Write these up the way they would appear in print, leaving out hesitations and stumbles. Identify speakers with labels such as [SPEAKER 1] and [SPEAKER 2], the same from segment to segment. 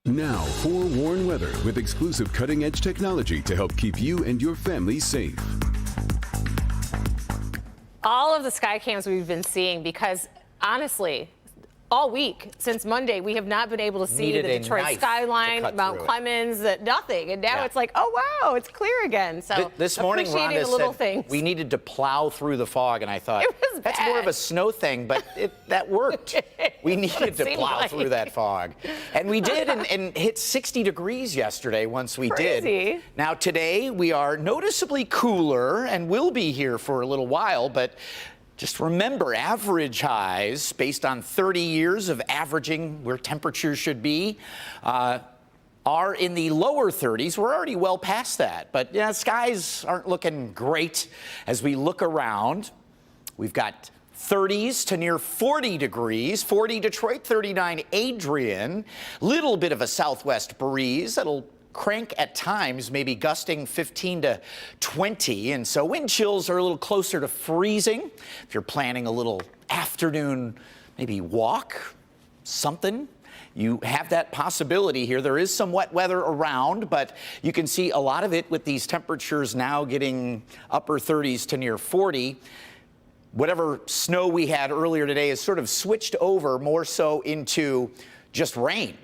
[SPEAKER 1] Now, forewarn weather with exclusive cutting-edge technology to help keep you and your family safe.
[SPEAKER 2] All of the sky cams we've been seeing, because honestly, all week since Monday, we have not been able to see the Detroit skyline, Mount Clemens, nothing. And now it's like, oh, wow, it's clear again. So
[SPEAKER 3] this morning, Rhonda said we needed to plow through the fog, and I thought, that's more of a snow thing, but that worked. We needed to plow through that fog. And we did, and hit 60 degrees yesterday once we did. Now, today, we are noticeably cooler and will be here for a little while, but just remember, average highs based on 30 years of averaging where temperatures should be are in the lower 30s. We're already well past that. But yeah, skies aren't looking great as we look around. We've got 30s to near 40 degrees, 40 Detroit, 39 Adrian. Little bit of a southwest breeze that'll crank at times, maybe gusting 15 to 20. And so wind chills are a little closer to freezing. If you're planning a little afternoon, maybe walk, something, you have that possibility here. There is some wet weather around, but you can see a lot of it with these temperatures now getting upper 30s to near 40. Whatever snow we had earlier today has sort of switched over more so into just rain.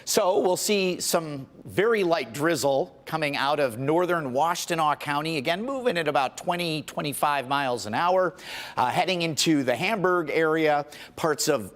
[SPEAKER 3] So we'll see some very light drizzle coming out of northern Washtenaw County, again moving at about 20, 25 miles an hour, heading into the Hamburg area, parts of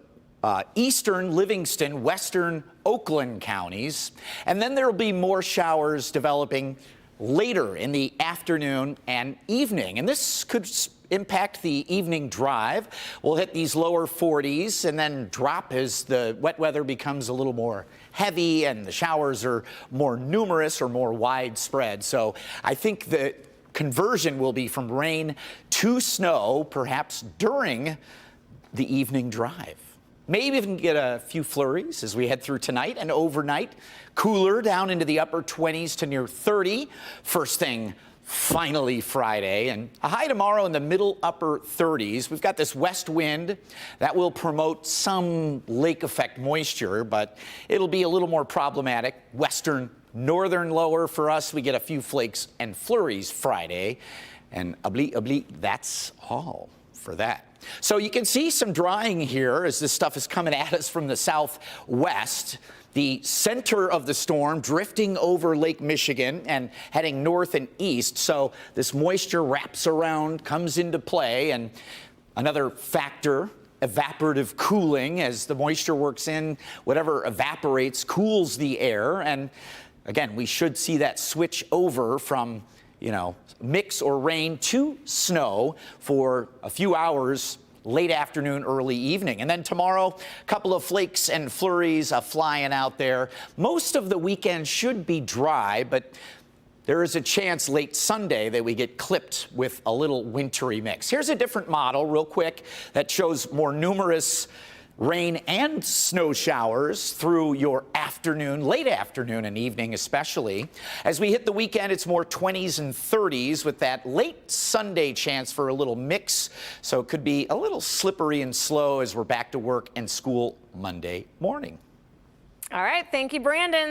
[SPEAKER 3] eastern Livingston, western Oakland counties. And then there will be more showers developing later in the afternoon and evening. And this could impact the evening drive. We'll hit these lower 40s and then drop as the wet weather becomes a little more heavy and the showers are more numerous or more widespread. So I think the conversion will be from rain to snow, perhaps during the evening drive. Maybe even get a few flurries as we head through tonight and overnight. Cooler down into the upper 20s to near 30. First thing, finally Friday, and a high tomorrow in the middle upper 30s. We've got this west wind that will promote some lake effect moisture, but it'll be a little more problematic. Western, northern lower for us. We get a few flakes and flurries Friday, and that's all for that. So you can see some drying here as this stuff is coming at us from the southwest. The center of the storm drifting over Lake Michigan and heading north and east. So this moisture wraps around, comes into play. And another factor, evaporative cooling, as the moisture works in, whatever evaporates cools the air. And again, we should see that switch over from, mix or rain to snow for a few hours late afternoon, early evening. And then tomorrow, a couple of flakes and flurries flying out there. Most of the weekend should be dry, but there is a chance late Sunday that we get clipped with a little wintry mix. Here's a different model real quick that shows more numerous rain and snow showers through your afternoon, late afternoon and evening especially. As we hit the weekend, it's more 20s and 30s with that late Sunday chance for a little mix. So it could be a little slippery and slow as we're back to work and school Monday morning.
[SPEAKER 2] All right. Thank you, Brandon.